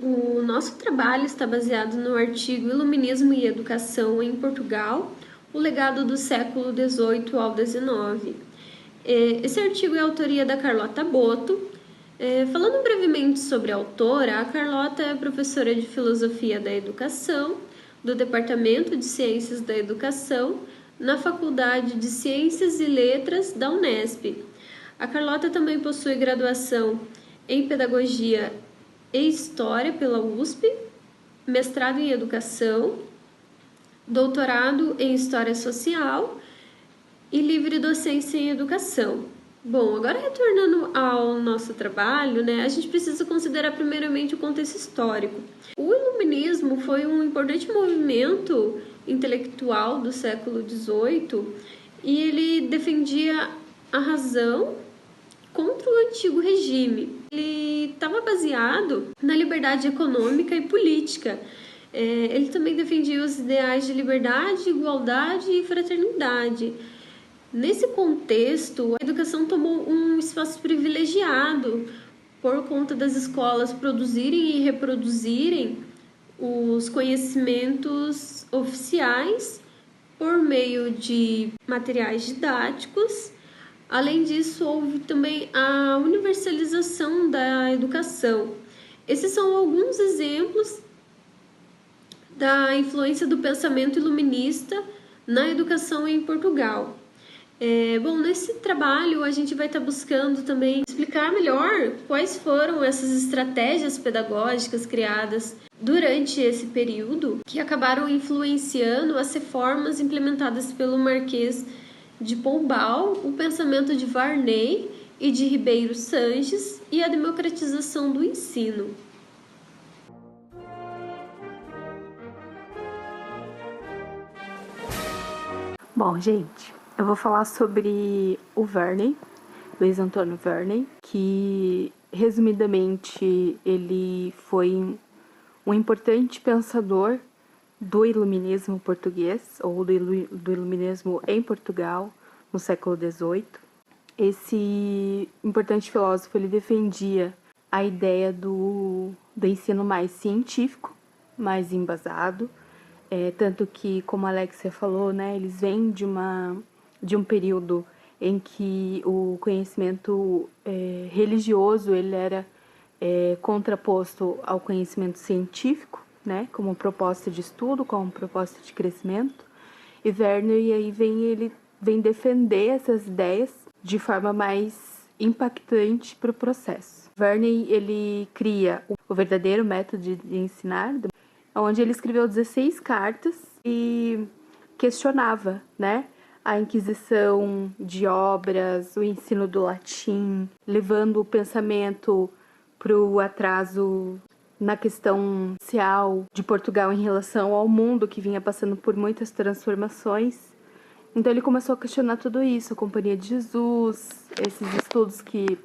O nosso trabalho está baseado no artigo Iluminismo e Educação em Portugal, o legado do século XVIII ao XIX. Esse artigo é a autoria da Carlota Boto. Falando brevemente sobre a autora, a Carlota é professora de Filosofia da Educação, do Departamento de Ciências da Educação, na Faculdade de Ciências e Letras da Unesp. A Carlota também possui graduação em Pedagogia e História pela USP, mestrado em Educação, doutorado em História Social e livre docência em Educação. Bom, agora retornando ao nosso trabalho, a gente precisa considerar primeiramente o contexto histórico. O Iluminismo foi um importante movimento intelectual do século XVIII e ele defendia a razão contra o antigo regime. Ele estava baseado na liberdade econômica e política. Ele também defendia os ideais de liberdade, igualdade e fraternidade. Nesse contexto, a educação tomou um espaço privilegiado por conta das escolas produzirem e reproduzirem os conhecimentos oficiais por meio de materiais didáticos. Além disso, houve também a universalização da educação. Esses são alguns exemplos da influência do pensamento iluminista na educação em Portugal. Nesse trabalho a gente vai estar buscando também explicar melhor quais foram essas estratégias pedagógicas criadas durante esse período que acabaram influenciando as reformas implementadas pelo Marquês de Pombal, o pensamento de Varney e de Ribeiro Sanches e a democratização do ensino. Bom, gente, eu vou falar sobre o Varney, Luiz Antônio Varney, que, resumidamente, ele foi um importante pensador do iluminismo português, ou do iluminismo em Portugal, no século XVIII. Esse importante filósofo, ele defendia a ideia do ensino mais científico, mais embasado, tanto que, como a Alexia falou, eles vêm de um período em que o conhecimento religioso ele era contraposto ao conhecimento científico, como proposta de estudo, como proposta de crescimento. E Werner ele vem defender essas ideias de forma mais impactante para o processo. Werner ele cria o verdadeiro método de ensinar, onde ele escreveu 16 cartas e questionava, a inquisição de obras, o ensino do latim, levando o pensamento para o atraso na questão social de Portugal em relação ao mundo que vinha passando por muitas transformações. Então ele começou a questionar tudo isso, a Companhia de Jesus, esses estudos que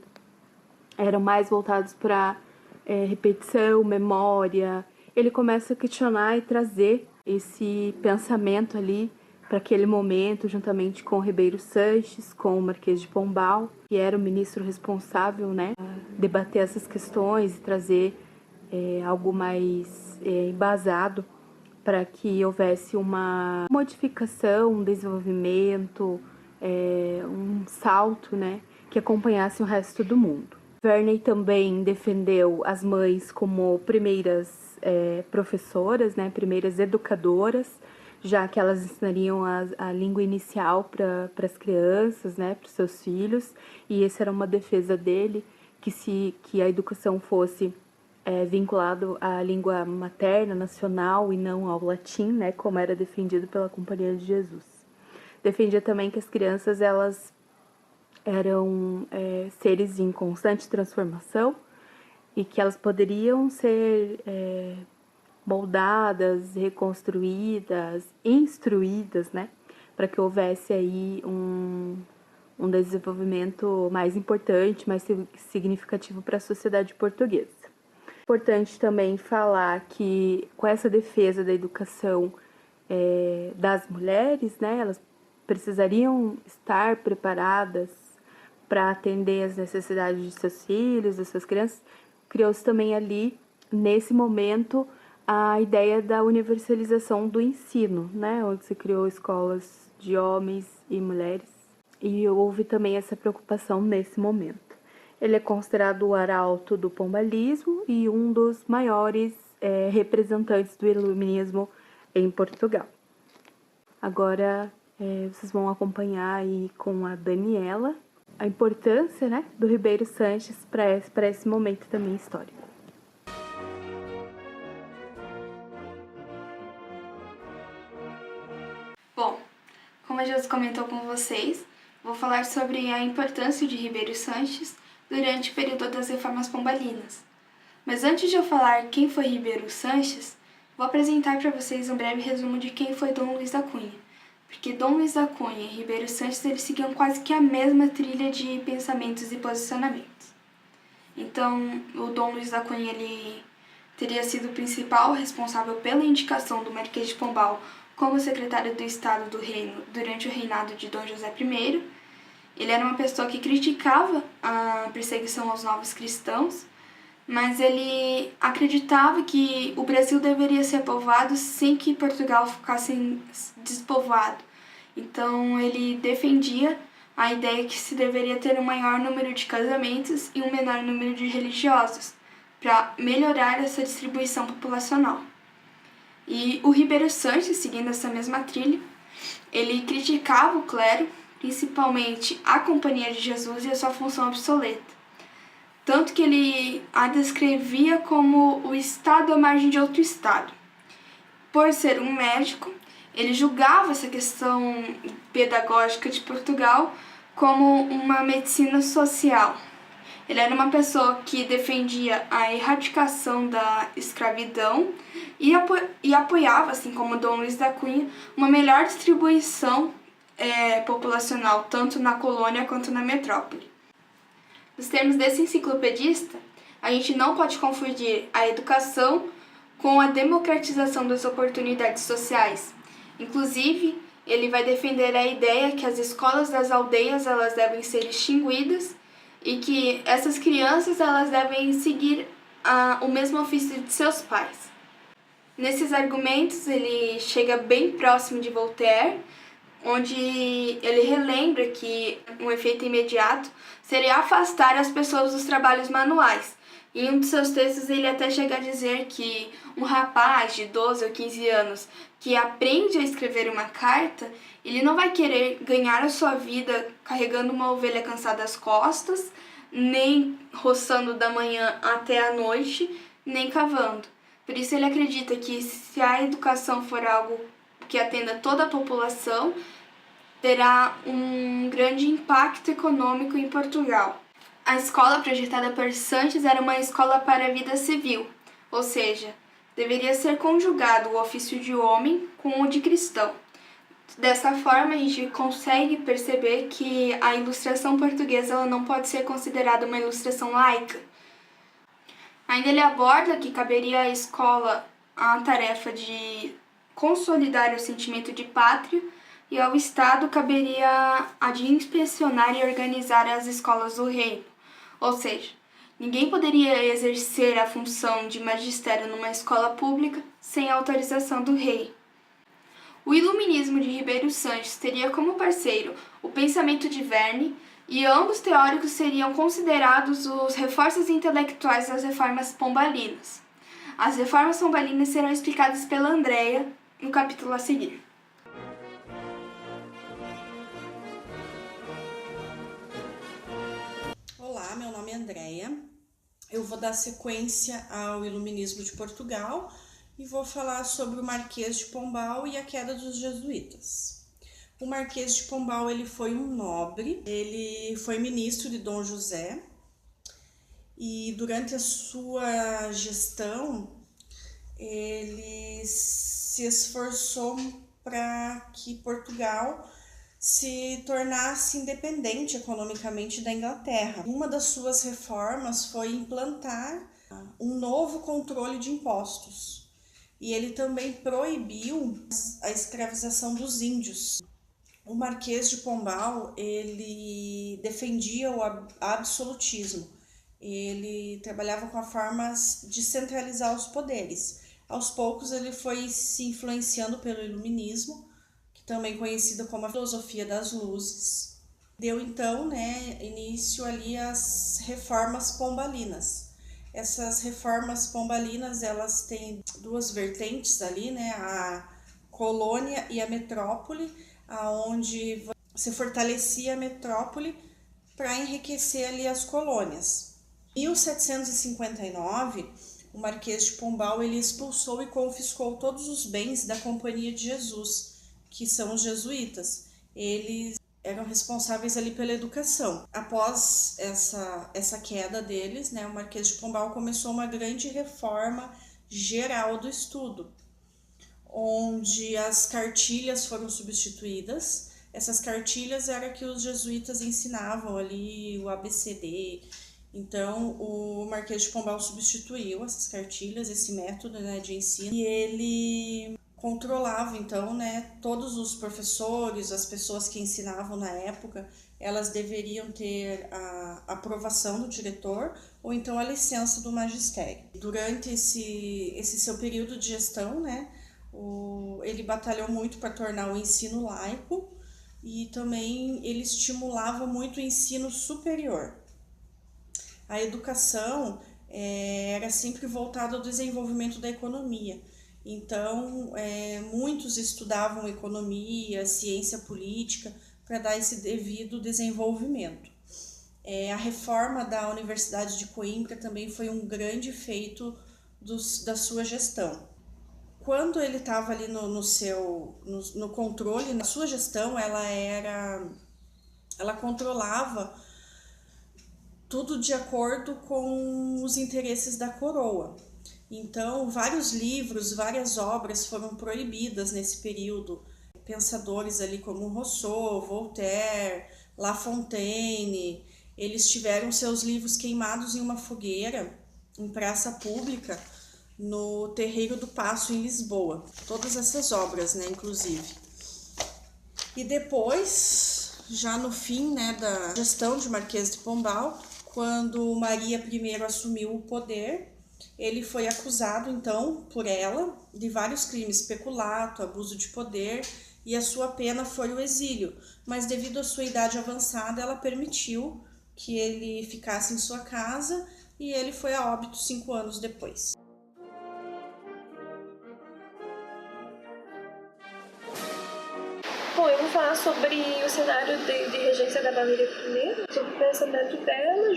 eram mais voltados para repetição, memória. Ele começa a questionar e trazer esse pensamento ali para aquele momento, juntamente com o Ribeiro Sanches, com o Marquês de Pombal, que era o ministro responsável, a debater essas questões e trazer algo mais embasado para que houvesse uma modificação, um desenvolvimento, um salto, que acompanhasse o resto do mundo. Verney também defendeu as mães como primeiras professoras, primeiras educadoras, já que elas ensinariam a língua inicial para as crianças, para os seus filhos, e essa era uma defesa dele, que a educação fosse vinculado à língua materna, nacional, e não ao latim, como era defendido pela Companhia de Jesus. Defendia também que as crianças elas eram seres em constante transformação e que elas poderiam ser moldadas, reconstruídas, instruídas, para que houvesse aí um desenvolvimento mais importante, mais significativo para a sociedade portuguesa. Importante também falar que com essa defesa da educação das mulheres, elas precisariam estar preparadas para atender as necessidades de seus filhos, das suas crianças. Criou-se também ali nesse momento, a ideia da universalização do ensino, né? Onde se criou escolas de homens e mulheres. E houve também essa preocupação nesse momento. Ele é considerado o arauto do pombalismo e um dos maiores representantes do iluminismo em Portugal. Agora vocês vão acompanhar aí com a Daniela a importância, né, do Ribeiro Sanches para esse momento também histórico. Bom, como a Jesus comentou com vocês, vou falar sobre a importância de Ribeiro Sanches durante o período das reformas pombalinas. Mas antes de eu falar quem foi Ribeiro Sanches, vou apresentar para vocês um breve resumo de quem foi Dom Luís da Cunha. Porque Dom Luís da Cunha e Ribeiro Sanches eles seguiam quase que a mesma trilha de pensamentos e posicionamentos. Então, o Dom Luís da Cunha ele teria sido o principal responsável pela indicação do Marquês de Pombal como secretário do Estado do Reino durante o reinado de Dom José I. Ele era uma pessoa que criticava a perseguição aos novos cristãos, mas ele acreditava que o Brasil deveria ser povoado sem que Portugal ficasse despovoado. Então ele defendia a ideia que se deveria ter um maior número de casamentos e um menor número de religiosos, para melhorar essa distribuição populacional. E o Ribeiro Sanches, seguindo essa mesma trilha, ele criticava o clero, principalmente a Companhia de Jesus e a sua função obsoleta. Tanto que ele a descrevia como o Estado à margem de outro Estado. Por ser um médico, ele julgava essa questão pedagógica de Portugal como uma medicina social. Ele era uma pessoa que defendia a erradicação da escravidão e apoiava, assim como Dom Luís da Cunha, uma melhor distribuição populacional, tanto na colônia quanto na metrópole. Nos termos desse enciclopedista, a gente não pode confundir a educação com a democratização das oportunidades sociais. Inclusive, ele vai defender a ideia que as escolas das aldeias elas devem ser extinguidas e que essas crianças elas devem seguir o mesmo ofício de seus pais. Nesses argumentos, ele chega bem próximo de Voltaire, onde ele relembra que um efeito imediato seria afastar as pessoas dos trabalhos manuais. Em um de seus textos, ele até chega a dizer que um rapaz de 12 ou 15 anos que aprende a escrever uma carta, ele não vai querer ganhar a sua vida carregando uma ovelha cansada às costas, nem roçando da manhã até a noite, nem cavando. Por isso ele acredita que se a educação for algo que atenda toda a população, terá um grande impacto econômico em Portugal. A escola projetada por Sanches era uma escola para a vida civil, ou seja, deveria ser conjugado o ofício de homem com o de cristão. Dessa forma, a gente consegue perceber que a ilustração portuguesa ela não pode ser considerada uma ilustração laica. Ainda ele aborda que caberia à escola a tarefa de consolidar o sentimento de pátria e ao Estado caberia a de inspecionar e organizar as escolas do reino. Ou seja, ninguém poderia exercer a função de magistério numa escola pública sem a autorização do rei. O iluminismo de Ribeiro Sanches teria como parceiro o pensamento de Verne, e ambos teóricos seriam considerados os reforços intelectuais das reformas pombalinas. As reformas pombalinas serão explicadas pela Andréia no capítulo a seguir. Olá, meu nome é Andréia. Eu vou dar sequência ao Iluminismo de Portugal e vou falar sobre o Marquês de Pombal e a queda dos jesuítas. O Marquês de Pombal ele foi um nobre, ele foi ministro de Dom José e durante a sua gestão ele se esforçou para que Portugal se tornasse independente economicamente da Inglaterra. Uma das suas reformas foi implantar um novo controle de impostos e ele também proibiu a escravização dos índios. O Marquês de Pombal ele defendia o absolutismo. ele trabalhava com a forma de centralizar os poderes. Aos poucos ele foi se influenciando pelo iluminismo, que também é conhecido como a filosofia das luzes. Deu então, início ali às reformas pombalinas. Essas reformas pombalinas, elas têm duas vertentes ali, a colônia e a metrópole, aonde se fortalecia a metrópole para enriquecer ali as colônias. Em 1759, o Marquês de Pombal ele expulsou e confiscou todos os bens da Companhia de Jesus, que são os jesuítas. Eles eram responsáveis ali pela educação. Após essa queda deles, o Marquês de Pombal começou uma grande reforma geral do estudo, onde as cartilhas foram substituídas. Essas cartilhas eram que os jesuítas ensinavam ali o ABCD. Então, o Marquês de Pombal substituiu essas cartilhas, esse método de ensino, e ele controlava, então, todos os professores, as pessoas que ensinavam na época, elas deveriam ter a aprovação do diretor ou então a licença do magistério. Durante esse seu período de gestão, ele batalhou muito para tornar o ensino laico e também ele estimulava muito o ensino superior. A educação era sempre voltada ao desenvolvimento da economia. Então, muitos estudavam economia, ciência política, para dar esse devido desenvolvimento. A reforma da Universidade de Coimbra também foi um grande feito da sua gestão. Quando ele estava ali no controle, na sua gestão, ela controlava tudo de acordo com os interesses da coroa. Então, vários livros, várias obras foram proibidas nesse período. Pensadores ali como Rousseau, Voltaire, La Fontaine, eles tiveram seus livros queimados em uma fogueira, em praça pública, no Terreiro do Paço, em Lisboa. Todas essas obras, inclusive. E depois, já no fim da gestão de Marquês de Pombal, quando Maria I assumiu o poder, ele foi acusado, então, por ela, de vários crimes, peculato, abuso de poder, e a sua pena foi o exílio. Mas devido à sua idade avançada, ela permitiu que ele ficasse em sua casa e ele foi a óbito 5 anos depois. Bom, eu vou falar sobre o cenário de regência da Maria I, sobre o pensamento dela,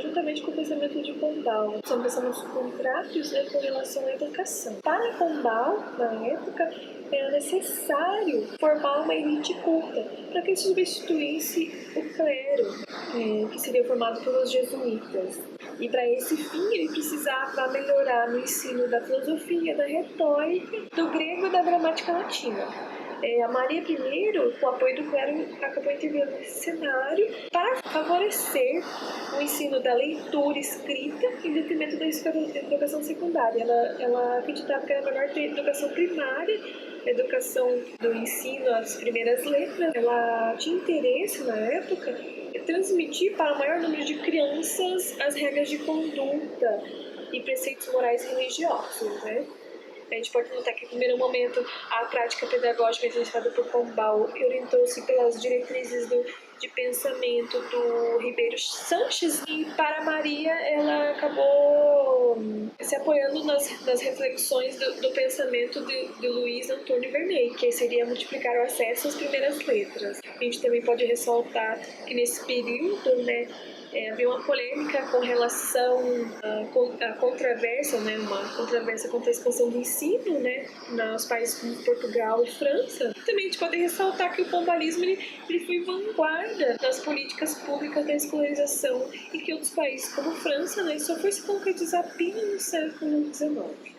juntamente com o pensamento de Pombal. São pensamentos contrários com relação à educação. Para Pombal, na época, era necessário formar uma elite culta para que substituísse o clero, que seria formado pelos jesuítas. E para esse fim, ele precisava melhorar no ensino da filosofia, da retórica, do grego e da gramática latina. A Maria I, com o apoio do clero, acabou intervindo nesse cenário para favorecer o ensino da leitura escrita em detrimento da educação secundária. Ela acreditava que era melhor ter educação primária, educação do ensino, as primeiras letras. Ela tinha interesse, na época, em transmitir para o maior número de crianças as regras de conduta e preceitos morais e religiosos, A gente pode notar que, no primeiro momento, a prática pedagógica exercida por Pombal orientou-se pelas diretrizes de pensamento do Ribeiro Sanches, e para Maria ela acabou se apoiando nas reflexões do pensamento de Luiz Antônio Vernet, que seria multiplicar o acesso às primeiras letras. A gente também pode ressaltar que nesse período, havia uma polêmica com relação à controvérsia, uma controvérsia contra a expansão do ensino, nos países como Portugal e França. Também a gente pode ressaltar que o pombalismo ele foi vanguarda nas políticas públicas da escolarização e que outros países como França só foi se concretizar apenas no século XIX.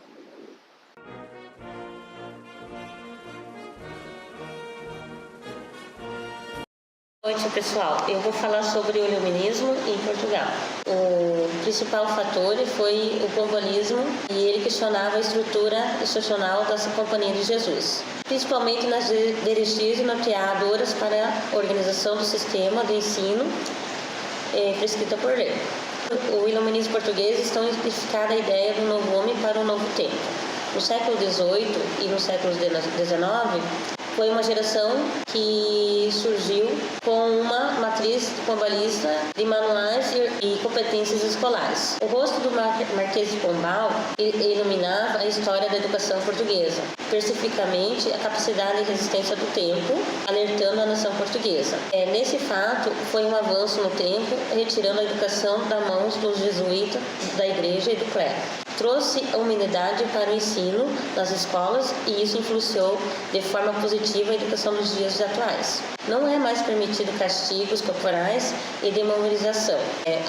Boa noite, pessoal. Eu vou falar sobre o iluminismo em Portugal. O principal fator foi o pombalismo, e ele questionava a estrutura institucional da Companhia de Jesus, principalmente nas diretrizes norteadoras para a organização do sistema de ensino prescrita por lei. O iluminismo português estão identificada a ideia do novo homem para o novo tempo. No século XVIII e no século XIX, foi uma geração que surgiu com uma matriz pombalista de manuais e competências escolares. O rosto do Marquês de Pombal iluminava a história da educação portuguesa, especificamente a capacidade e resistência do tempo, alertando a nação portuguesa. Nesse fato, foi um avanço no tempo, retirando a educação das mãos dos jesuítas, da igreja e do clero. Trouxe a humanidade para o ensino nas escolas e isso influenciou de forma positiva a educação dos dias atuais. Não é mais permitido castigos corporais e de memorização.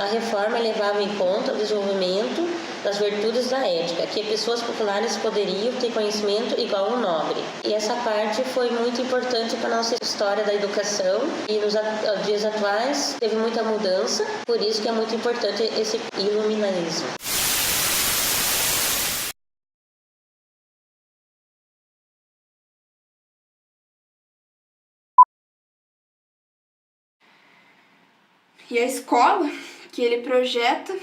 A reforma levava em conta o desenvolvimento das virtudes da ética, que pessoas populares poderiam ter conhecimento igual ao nobre. E essa parte foi muito importante para a nossa história da educação e nos dias atuais teve muita mudança, por isso que é muito importante esse iluminismo. E a escola que ele projeta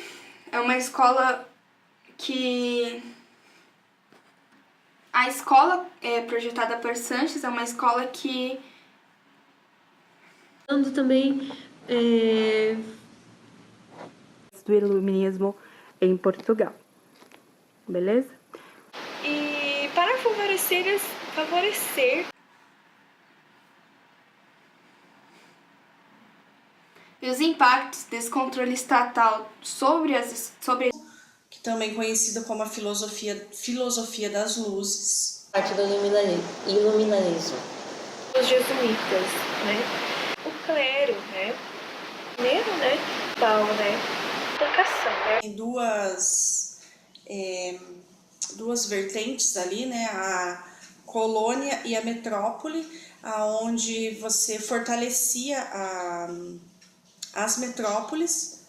é uma escola que... A escola projetada por Sanches é uma escola que... Também do iluminismo em Portugal. Beleza? E para favorecer E os impactos desse controle estatal sobre que também conhecida como a filosofia das luzes. Parte do iluminismo. os jesuítas, né? O clero, né? Primeiro, né? Tal, né? Educação, né? Tem duas vertentes ali, né? A colônia e a metrópole, aonde você fortalecia as metrópoles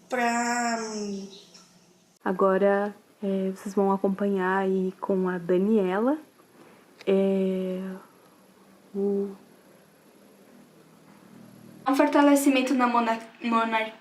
para... Agora vocês vão acompanhar aí com a Daniela um fortalecimento na monarquia